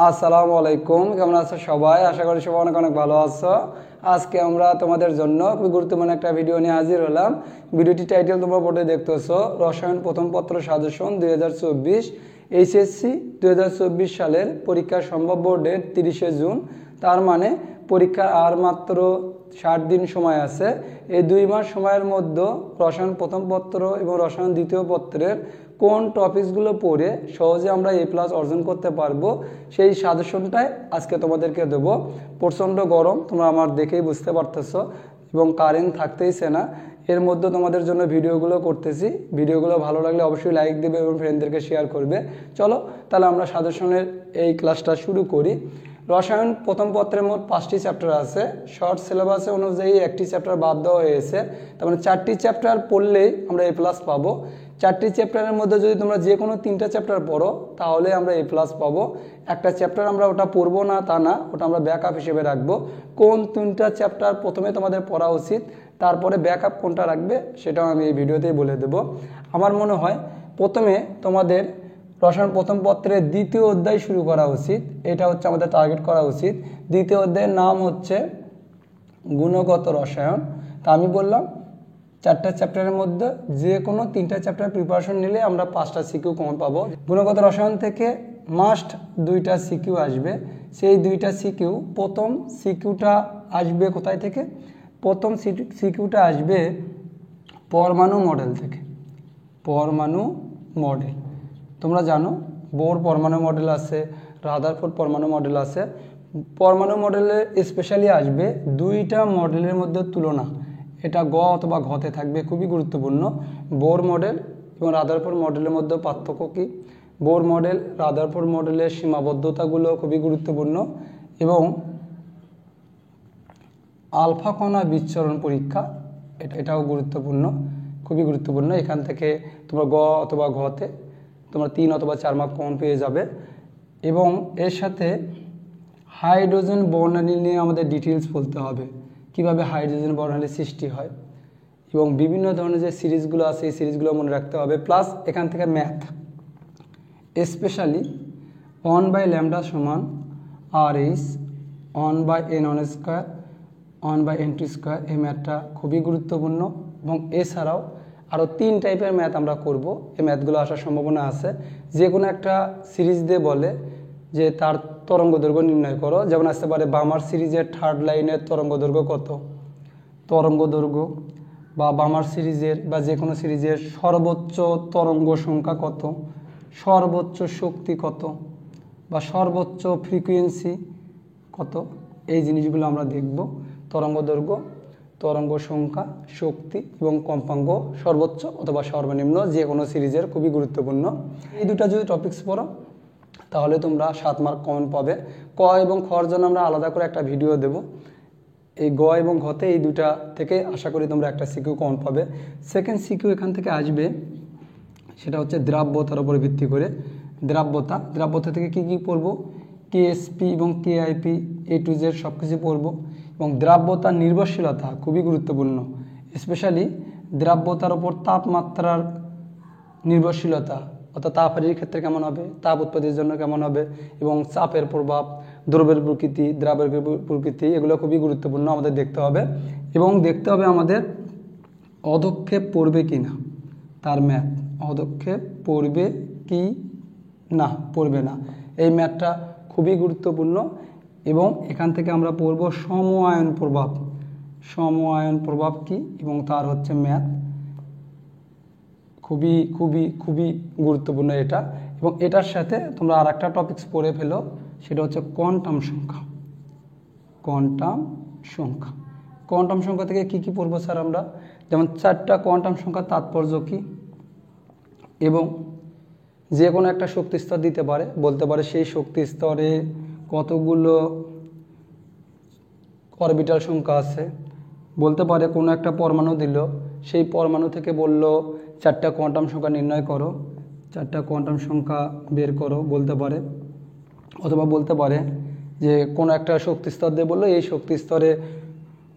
আসসালামু আলাইকুম, কেমন আছো সবাই? আশা করি সবাই অনেক অনেক ভালো আছো। আজকে আমরা তোমাদের জন্য খুবই গুরুত্বপূর্ণ একটা ভিডিও নিয়ে হাজির হলাম। ভিডিওটি টাইটেল তোমরা বোর্ডে দেখতেছো, রসায়ন প্রথম পত্র সাজেশন 2024 এইচএসসি 2024 সালের পরীক্ষার সম্ভাব্য ডেট 30শে জুন। তার মানে পরীক্ষার আর মাত্র 60 দিন সময় আছে। এই 2 মাস সময়ের মধ্যে রসায়ন প্রথম পত্র এবং রসায়ন দ্বিতীয় পত্রের কোন টপিকসগুলো পড়ে সহজে আমরা A+ অর্জন করতে পারবো সেই সাজেশনটাই আজকে তোমাদেরকে দেবো। প্রচণ্ড গরম, তোমরা আমার দেখেই বুঝতে পারতেছো, এবং কারেন্ট থাকতেইছে না। এর মধ্যে তোমাদের জন্য ভিডিওগুলো করতেছি। ভিডিওগুলো ভালো লাগলে অবশ্যই লাইক দেবে এবং ফ্রেন্ডদেরকে শেয়ার করবে। চলো তাহলে আমরা সাজেশনের এই ক্লাসটা শুরু করি। রসায়ন প্রথম পত্রের মোট 5টি চ্যাপ্টার আছে। শর্ট সিলেবাসে অনুযায়ী একটি চ্যাপ্টার বাদ দেওয়া হয়েছে। তার মানে 4টি চ্যাপ্টার পড়লেই আমরা A+ পাবো। 4টি চ্যাপ্টারের মধ্যে যদি তোমরা যে কোনো 3টা চ্যাপ্টার পড়ো তাহলে আমরা A+ পাবো। একটা চ্যাপ্টার আমরা ওটা পড়বো না তা না, ওটা আমরা ব্যাকআপ হিসেবে রাখবো। কোন 3টা চ্যাপ্টার প্রথমে তোমাদের পড়া উচিত, তারপরে ব্যাকআপ কোনটা রাখবে সেটাও আমি এই ভিডিওতেই বলে দেব। আমার মনে হয় প্রথমে তোমাদের রসায়ন প্রথম পত্রের দ্বিতীয় অধ্যায় শুরু করা উচিত। এটা হচ্ছে আমাদের টার্গেট করা উচিত। দ্বিতীয় অধ্যায়ের নাম হচ্ছে গুণগত রসায়ন। তা আমি বললাম 4টা চ্যাপ্টারের মধ্যে যে কোনো 3টা চ্যাপ্টার প্রিপারেশন নিলে আমরা 5টা সিকিউ কমন পাবো। গুণগত রসায়ন থেকে মাস্ট 2টা সিকিউ আসবে। সেই 2টা সিকিউ, প্রথম সিকিউটা আসবে কোথায় থেকে? প্রথম সিকিউটা আসবে পরমাণু মডেল থেকে। পরমাণু মডেল তোমরা জানো, বোর পরমাণু মডেল আছে, রাদারফোর্ড পরমাণু মডেল আছে। পরমাণু মডেলে স্পেশালি আসবে 2টা মডেলের মধ্যে তুলনা। এটা গ অথবা ঘতে থাকবে, খুবই গুরুত্বপূর্ণ। বোর মডেল এবং রাদারফোর্ড মডেলের মধ্যে পার্থক্য কী, বোর মডেল রাদারফোর্ড মডেলের সীমাবদ্ধতাগুলো খুবই গুরুত্বপূর্ণ, এবং আলফা কণা বিচ্ছুরণ পরীক্ষা এটাও গুরুত্বপূর্ণ, খুবই গুরুত্বপূর্ণ। এখান থেকে তোমরা গ অথবা ঘতে তোমরা 3 অথবা 4 মার্ক কমন পেয়ে যাবে। এবং এর সাথে হাইড্রোজেন বর্ণালী নিয়ে আমাদের ডিটেলস বলতে হবে, কিভাবে হাইড্রোজেন বর্ণালী সৃষ্টি হয়, এবং বিভিন্ন ধরনের যে সিরিজগুলো আছে এই সিরিজগুলো মনে রাখতে হবে। প্লাস এখান থেকে ম্যাথ, স্পেশালি 1/λ সমান RH 1/n² 1/n², এই ম্যাথটা খুবই গুরুত্বপূর্ণ। এবং এছাড়াও আরও 3 টাইপের ম্যাথ আমরা করব। এই ম্যাথগুলো আসার সম্ভাবনা আছে। যে কোনো একটা সিরিজ দিয়ে বলে যে তার তরঙ্গ দৈর্ঘ্য নির্ণয় করো, যেমন আসতে পারে বামার সিরিজের 3rd লাইনের তরঙ্গ দৈর্ঘ্য কত, তরঙ্গ দৈর্ঘ্য, বা বামার সিরিজের বা যে কোনো সিরিজের সর্বোচ্চ তরঙ্গ সংখ্যা কত, সর্বোচ্চ শক্তি কত, বা সর্বোচ্চ ফ্রিকোয়েন্সি কত। এই জিনিসগুলো আমরা দেখব। তরঙ্গ দৈর্ঘ্য, তরঙ্গ সংখ্যা, শক্তি এবং কম্পাঙ্ক, সর্বোচ্চ অথবা সর্বনিম্ন যে কোনো সিরিজের খুবই গুরুত্বপূর্ণ। এই দুটো যদি টপিকস পড়ো তাহলে তোমরা 7 মার্ক কমন পাবে। ক এবং খর জন্য আমরা আলাদা করে একটা ভিডিও দেব। এই গ এবং ঘতে এই দুটা থেকে আশা করি তোমরা একটা সিকিউ কমন পাবে। সেকেন্ড সিকিউ এখান থেকে আসবে, সেটা হচ্ছে দ্রাব্যতার উপর ভিত্তি করে। দ্রাব্যতা থেকে কি কি পড়বো? কেএসপি এবং কেআইপি A to Z সব কিছু পড়বো। এবং দ্রাব্যতার নির্ভরশীলতা খুবই গুরুত্বপূর্ণ, স্পেশালি দ্রাব্যতার ওপর তাপমাত্রার নির্ভরশীলতা, অর্থাৎ তাপহারির ক্ষেত্রে কেমন হবে, তাপ উৎপত্তির জন্য কেমন হবে, এবং চাপের প্রভাব, দ্রব্যের প্রকৃতি, দ্রাবের প্রকৃতি, এগুলো খুবই গুরুত্বপূর্ণ আমাদের দেখতে হবে। এবং দেখতে হবে আমাদের অধক্ষেপ পড়বে কি না, তার ম্যাথ অধক্ষেপ পড়বে কি না, পড়বে না, এই ম্যাথটা খুবই গুরুত্বপূর্ণ। এবং এখান থেকে আমরা পড়ব সম আয়ন প্রভাব। সম আয়ন প্রভাব কি এবং তার হচ্ছে ম্যাথ, খুবই খুবই খুবই গুরুত্বপূর্ণ এটা। এবং এটার সাথে তোমরা আর একটা টপিকস পড়ে ফেলো, সেটা হচ্ছে কোয়ান্টাম সংখ্যা। কোয়ান্টাম সংখ্যা, কোয়ান্টাম সংখ্যা থেকে কি কি পড়বো স্যার আমরা? যেমন 4টা কোয়ান্টাম সংখ্যার তাৎপর্য কী, এবং যে কোনো একটা শক্তি স্তর দিতে পারে, বলতে পারে সেই শক্তি স্তরে কতগুলো অরবিটাল সংখ্যা আছে, বলতে পারে কোনো একটা পরমাণু দিল, সেই পরমাণু থেকে বলল 4টা কোয়ান্টাম সংখ্যা নির্ণয় করো, 4টা কোয়ান্টাম সংখ্যা বের করো বলতে পারে। অথবা বলতে পারে যে কোনো একটা শক্তি স্তর দিয়ে বললো এই শক্তি স্তরে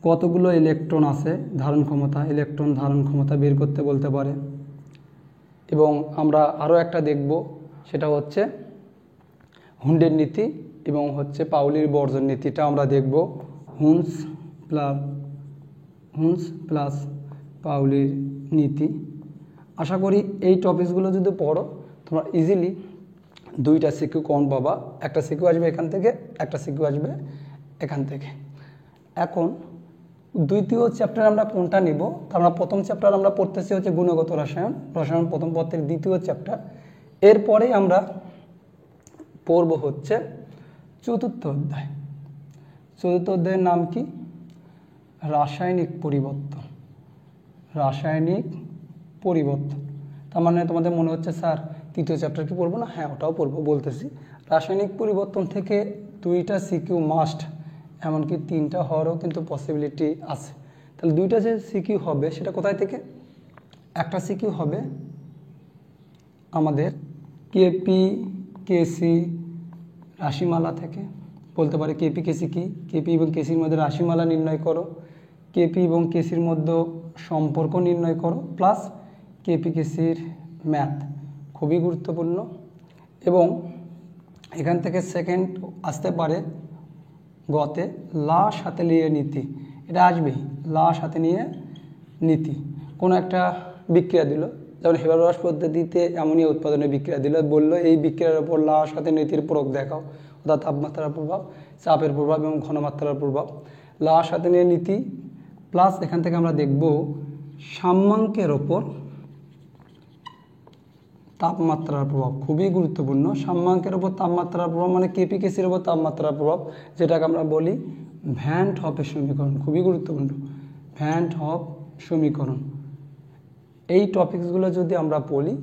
কতগুলো ইলেকট্রন আছে ধারণ ক্ষমতা, ইলেকট্রন ধারণ ক্ষমতা বের করতে বলতে পারে। এবং আমরা আরও একটা দেখব, সেটা হচ্ছে হুন্ডের নীতি এবং হচ্ছে পাউলির বর্জন নীতিটা আমরা দেখব। হুন্স প্লাস পাউলির নীতি। আশা করি এই টপিকসগুলো যদি পড়ো তোমরা ইজিলি দুইটা সিকিউ কমন পাবা। একটা সিকিউ আসবে এখান থেকে, একটা সিকিউ আসবে এখান থেকে। এখন দ্বিতীয় চ্যাপ্টার আমরা কোনটা নিব? আমরা প্রথম চ্যাপ্টার আমরা পড়তেছি হচ্ছে গুণগত রসায়ন, রসায়ন প্রথম পত্রের দ্বিতীয় চ্যাপ্টার। এরপরে আমরা পড়ব হচ্ছে চতুর্থ অধ্যায়। চতুর্থ অধ্যায়ের নাম কি? রাসায়নিক পরিবর্তন। রাসায়নিক পরিবর্তন। তার মানে তোমাদের মনে হচ্ছে স্যার তৃতীয় চ্যাপ্টার কি পড়বো না? হ্যাঁ, ওটাও পড়বো, বলতেছি। রাসায়নিক পরিবর্তন থেকে দুইটা সিকিউ মাস্ট, এমনকি তিনটা হওয়ারও কিন্তু পসিবিলিটি আছে। তাহলে দুইটা যে সিকিউ হবে সেটা কোথায় থেকে? একটা সিকিউ হবে আমাদের কেপি কেসি রাশিমালা থেকে। বলতে পারে কেপি কেসি কি? কেপি এবং কেসির মধ্যে রাশিমালা নির্ণয় করো, কেপি এবং কেসির মধ্যে সম্পর্ক নির্ণয় করো, প্লাস কেপি কেসির ম্যাথ। খুবই গুরুত্বপূর্ণ। এবং এখান থেকে সেকেন্ড আসতে পারে গতে লা সাথে নিয়ে নীতি। এটা আসবেই, লা সাথে নিয়ে নীতি। কোনো একটা বিক্রিয়া দিল, যেমন হেবারবাস পদ্ধতিতে অ্যামোনিয়া উৎপাদনের বিক্রিয়া দিল, বললো এই বিক্রিয়ার উপর লা সাথে নীতির প্রয়োগ দেখাও, অর্থাৎ তাপমাত্রার প্রভাব, চাপের প্রভাব এবং ঘনমাত্রার প্রভাব। লা সাথে নিয়ে নীতি প্লাস এখান থেকে আমরা দেখব সাম্যাঙ্কের ওপর তাপমাত্রার প্রভাব। খুবই গুরুত্বপূর্ণ। সাম্যাঙ্কের ওপর তাপমাত্রার প্রভাব মানে কেপি কেসির ওপর তাপমাত্রার প্রভাব, যেটাকে আমরা বলি ভ্যান হফের সমীকরণ। খুবই গুরুত্বপূর্ণ, ভ্যান হফ সমীকরণ। এই টপিকসগুলো যদি আমরা পড়ি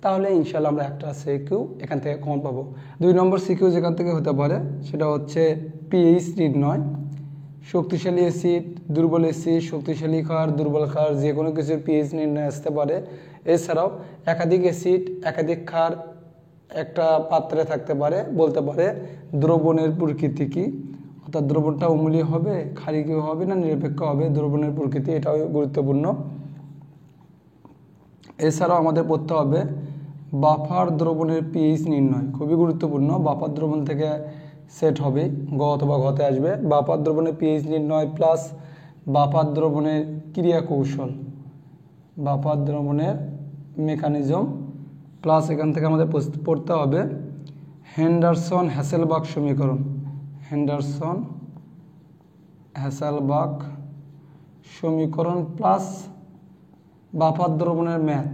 তাহলে ইনশাল্লাহ আমরা একটা সিকিউ এখান থেকে কমন পাবো। 2 নম্বর সিকিউ যেখান থেকে হতে পারে সেটা হচ্ছে পিএইচ নির্ণয়। শক্তিশালী অ্যাসিড, দুর্বল অ্যাসিড, শক্তিশালী ক্ষার, দুর্বল ক্ষার, যে কোনো কিছুর পিএইচ নির্ণয় আসতে পারে। এছাড়াও একাধিক অ্যাসিড, একাধিক ক্ষার একটা পাত্রে থাকতে পারে, বলতে পারে দ্রবণের প্রকৃতি কি, অর্থাৎ দ্রবণটা অম্লীয় হবে, ক্ষারীয় হবে না নিরপেক্ষ হবে, দ্রবণের প্রকৃতি, এটাও গুরুত্বপূর্ণ। এছাড়াও আমাদের পড়তে হবে বাফার দ্রবণের পিএইচ নির্ণয়। খুবই গুরুত্বপূর্ণ। বাফার দ্রবণ থেকে সেট হবে, গ অথবা ঘতে আসবে। বাফার দ্রবণের পিএইচ নির্ণয় প্লাস বাফার দ্রবণের ক্রিয়া কৌশল, বাফার দ্রবণের মেকানিজম, প্লাস এখান থেকে আমাদের পড়তে হবে হেন্ডারসন হ্যাসেলবাখ সমীকরণ। হেন্ডারসন হ্যাসেলবাখ সমীকরণ প্লাস বাফার দ্রবণের ম্যাথ।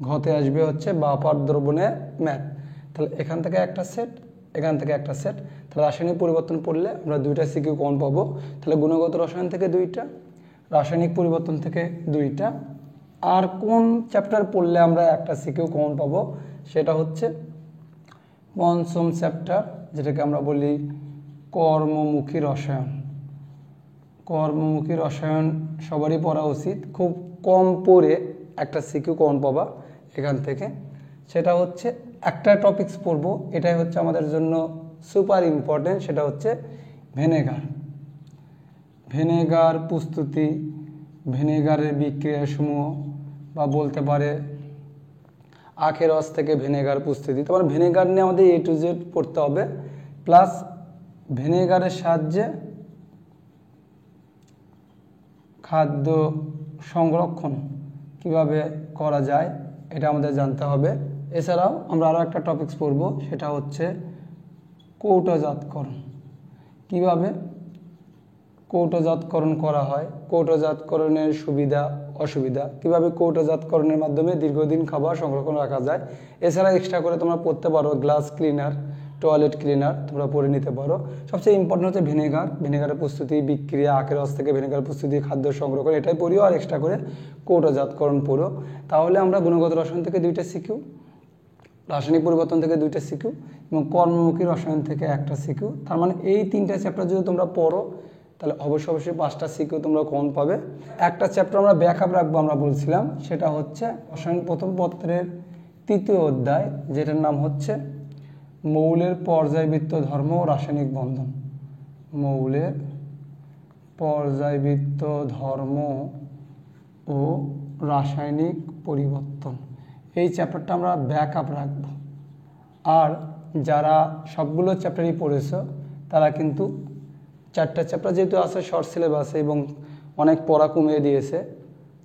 ঘতে আসবে হচ্ছে বাফার দ্রবণের ম্যাথ। তাহলে এখান থেকে একটা সেট, এখান থেকে একটা সেট। তাহলে রাসায়নিক পরিবর্তন পড়লে আমরা দুইটা সিকিউ কমন পাবো। তাহলে গুণগত রসায়ন থেকে দুইটা, রাসায়নিক পরিবর্তন থেকে দুইটা। আর কোন চ্যাপ্টার পড়লে আমরা একটা সিকিউ কমন পাবো সেটা হচ্ছে পঞ্চম চ্যাপ্টার, যেটাকে আমরা বলি কর্মমুখী রসায়ন। কর্মমুখী রসায়ন সবারই পড়া উচিত। খুব কম পড়ে একটা সিকিউ কমন পাবা এখান থেকে। সেটা হচ্ছে একটা টপিকস পড়বো, এটাই হচ্ছে আমাদের জন্য সুপার ইম্পর্টেন্ট। সেটা হচ্ছে ভিনেগার। ভিনেগার প্রস্তুতি, ভিনেগারের বিক্রিয়াসমূহ, বা বলতে পারে আখের রস থেকে ভিনেগার প্রস্তুতি। তোমার ভিনেগার নিয়ে আমাদের A to Z পড়তে হবে। প্লাস ভিনেগারের সাহায্যে খাদ্য সংরক্ষণ কিভাবে করা যায় এটা আমাদের জানতে হবে। এছাড়াও আমরা আরও একটা টপিকস পড়ব, সেটা হচ্ছে কৌটোজাতকরণ। কিভাবে কৌটোজাতকরণ করা হয়, কৌটোজাতকরণের সুবিধা অসুবিধা, কিভাবে কৌটোজাতকরণের মাধ্যমে দীর্ঘদিন খাবার সংরক্ষণ রাখা যায়। এছাড়া এক্সট্রা করে তোমরা পড়তে পারো গ্লাস ক্লিনার, টয়লেট ক্লিনার, তোমরা পড়ে নিতে পারো। সবচেয়ে ইম্পর্টেন্ট হচ্ছে ভিনেগার, ভিনেগারের প্রস্তুতি, বিক্রিয়া, আখের রস থেকে ভিনেগার প্রস্তুতি, খাদ্য সংরক্ষণ, এটাই পড়িও। আর এক্সট্রা করে কৌটোজাতকরণ পড়ো। তাহলে আমরা গুণগত রসায়ন থেকে দুইটা সিকিউ, রাসায়নিক পরিবর্তন থেকে দুইটা সিকিউ এবং কর্মমুখী রসায়ন থেকে একটা সিকিউ। তার মানে এই তিনটা চ্যাপ্টার যদি তোমরা পড়ো তাহলে অবশ্যই 5টা সিকিউ তোমরা কমন পাবে। একটা চ্যাপ্টার আমরা ব্যাকআপ রাখবো, আমরা বলছিলাম, সেটা হচ্ছে রসায়ন প্রথম পত্রের 3য় অধ্যায়, যেটার নাম হচ্ছে মৌলের পর্যায়বৃত্ত ধর্ম ও রাসায়নিক বন্ধন। মৌলের পর্যায়বৃত্ত ধর্ম ও রাসায়নিক পরিবর্তন, এই চ্যাপ্টারটা আমরা ব্যাকআপ রাখবো। আর যারা সবগুলো চ্যাপ্টারই পড়েছো তারা কিন্তু 4টা চ্যাপ্টার যেহেতু আছে শর্ট সিলেবাসে এবং অনেক পড়া কমিয়ে দিয়েছে,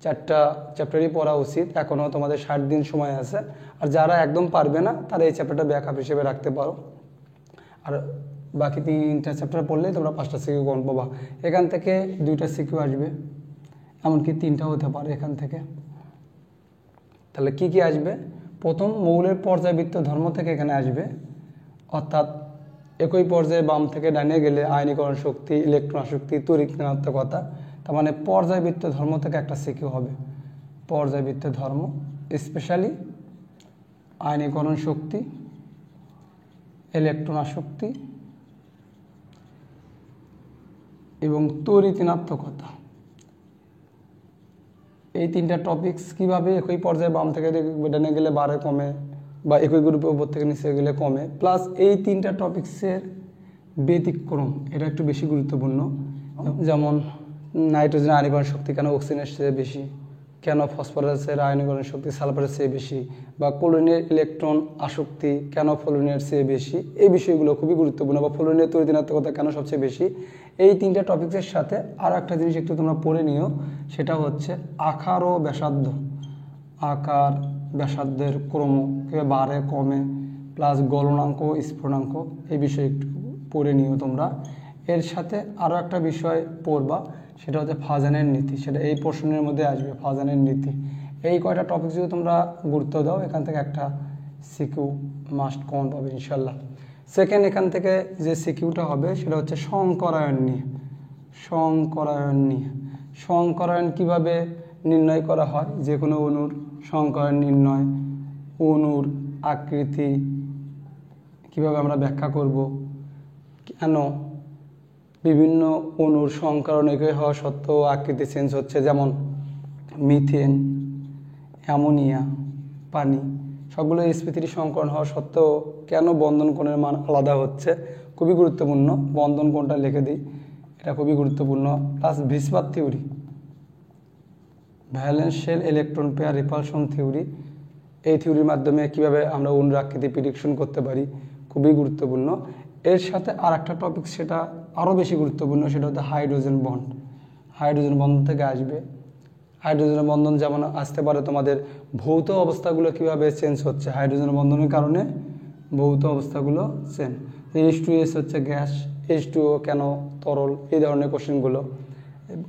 4টা চ্যাপ্টারই পড়া উচিত। এখনও তোমাদের 60 দিন সময় আছে। আর যারা একদম পারবে না তারা এই চ্যাপ্টারটা ব্যাকআপ হিসেবে রাখতে পারো। আর বাকি 3টা চ্যাপ্টার পড়লেই তোমরা 5টা সিকিউ কমন পাবা। এখান থেকে 2টা সিকিউ আসবে, এমনকি 3টা হতে পারে এখান থেকে। তাহলে কি কি আসবে? প্রথম মৌলের পর্যায়বৃত্ত ধর্ম থেকে এখানে আসবে, অর্থাৎ একই পর্যায়ে বাম থেকে ডানে গেলে আয়নীকরণ শক্তি, ইলেকট্রন আসক্তি, তড়িৎ ঋণাত্মকতা। তার মানে পর্যায়বৃত্ত ধর্ম থেকে একটা সিকিউ হবে, পর্যায়বৃত্ত ধর্ম, স্পেশালি আয়নীকরণ শক্তি, ইলেকট্রন আসক্তি এবং তড়িৎ ঋণাত্মকতা। এই 3টা টপিকস কীভাবে একই পর্যায়ে বাম থেকে ডানে গেলে বাড়ে কমে, বা একই গ্রুপে উপর থেকে নিচে গেলে কমে, প্লাস এই 3টা টপিক্সের ব্যতিক্রম, এটা একটু বেশি গুরুত্বপূর্ণ। যেমন নাইট্রোজেনের আয়নীকরণ শক্তি কেন অক্সিজেনের চেয়ে বেশি, কেন ফসফরাসের আয়নীকরণ শক্তি সালফারের চেয়ে বেশি, বা ক্লোরিনের ইলেকট্রন আসক্তি কেন ফ্লোরিনের চেয়ে বেশি, এই বিষয়গুলো খুবই গুরুত্বপূর্ণ। বা ফ্লোরিনের তড়িৎ ঋণাত্মকতা কেন সবচেয়ে বেশি। এই 3টা টপিক্সের সাথে আরও একটা জিনিস একটু তোমরা পড়ে নিও, সেটা হচ্ছে আকার ও ব্যাসার্ধ, আকার ব্যাসার্ধের ক্রম কীভাবে বাড়ে কমে, প্লাস গলনাঙ্ক স্ফুটনাঙ্ক, এই বিষয়ে একটু পড়ে নিও তোমরা। এর সাথে আরও একটা বিষয় পড়বা, সেটা হচ্ছে ফাজানের নীতি, সেটা এই পোর্শনের মধ্যে আসবে, ফাজানের নীতি। এই কয়টা টপিক যদি তোমরা গুরুত্ব দাও, এখান থেকে একটা সিকিউ মাস্ট কমন পাবে ইনশাল্লাহ। সেকেন্ড, এখান থেকে যে সিকিউটা হবে সেটা হচ্ছে সংকরায়ন নিয়ে। সংকরায়ন নিয়ে, সংকরায়ন কীভাবে নির্ণয় করা হয়, যে কোনো অণুর সংকরায়ন নির্ণয়, অণুর আকৃতি কীভাবে আমরা ব্যাখ্যা করব, কেন বিভিন্ন অণুর সংকরণ একই হওয়া সত্ত্বেও আকৃতি চেঞ্জ হচ্ছে, যেমন মিথেন, অ্যামোনিয়া, পানি, সবগুলো sp3 সংকরণ হওয়া সত্ত্বেও কেন বন্ধন কোণের মান আলাদা হচ্ছে, খুবই গুরুত্বপূর্ণ। বন্ধন কোণটা লিখে দিই, এটা খুবই গুরুত্বপূর্ণ। Plus VSEPR theory, valence shell electron pair repulsion theory, এই থিওরির মাধ্যমে কীভাবে আমরা অণুর আকৃতি প্রেডিকশন করতে পারি, খুবই গুরুত্বপূর্ণ। এর সাথে আর একটা টপিক, সেটা আরও বেশি গুরুত্বপূর্ণ, সেটা হচ্ছে হাইড্রোজেন বন্ড। হাইড্রোজেন বন্ধন থেকে আসবে। হাইড্রোজেন বন্ধন যেমন আসতে পারে তোমাদের ভৌত অবস্থাগুলো কীভাবে চেঞ্জ হচ্ছে, হাইড্রোজেন বন্ধনের কারণে ভৌত অবস্থাগুলো চেঞ্জ। H2S হচ্ছে গ্যাস, H2O কেন তরল, এই ধরনের কোশ্চেনগুলো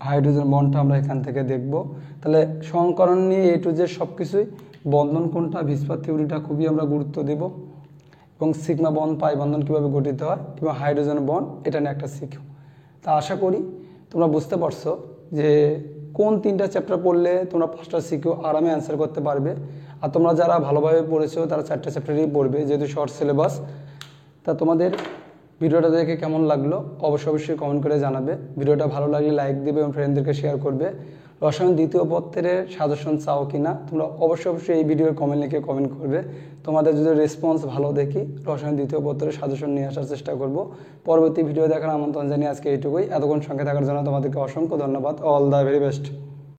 হাইড্রোজেন বন্ডটা আমরা এখান থেকে দেখব। তাহলে সংকরণ নিয়ে A to Z সব কিছুই, বন্ধন কোনটা, ভিসপার থিওরিটা খুবই আমরা গুরুত্ব দেব, এবং সিগমা বন্ড পাই বন্ধন কীভাবে গঠিত হয়, এবং হাইড্রোজেন বন্ড, এটা নিয়ে একটা শিখো। তা আশা করি তোমরা বুঝতে পারছো যে কোন 3টা চ্যাপ্টার পড়লে তোমরা 5টা সিকিউ আরামে অ্যান্সার করতে পারবে। আর তোমরা যারা ভালোভাবে পড়েছো তারা 4টা চ্যাপ্টারই পড়বে, যেহেতু শর্ট সিলেবাস। তা তোমাদের ভিডিওটা দেখে কেমন লাগলো অবশ্যই কমেন্ট করে জানাবে। ভিডিওটা ভালো লাগলে লাইক দেবে এবং ফ্রেন্ডদেরকে শেয়ার করবে। রসায়ন দ্বিতীয় পত্রের সাজেশন চাও কি না তোমরা অবশ্যই এই ভিডিওর কমেন্ট লিখে কমেন্ট করবে। তোমাদের যদি রেসপন্স ভালো দেখি রসায়ন দ্বিতীয় পত্রের সাজেশন নিয়ে আসার চেষ্টা করব। পরবর্তী ভিডিও দেখার আমন্ত্রণ জানিয়ে আজকে এইটুকুই। এতক্ষণ সঙ্গে থাকার জন্য তোমাদেরকে অসংখ্য ধন্যবাদ। All the very best.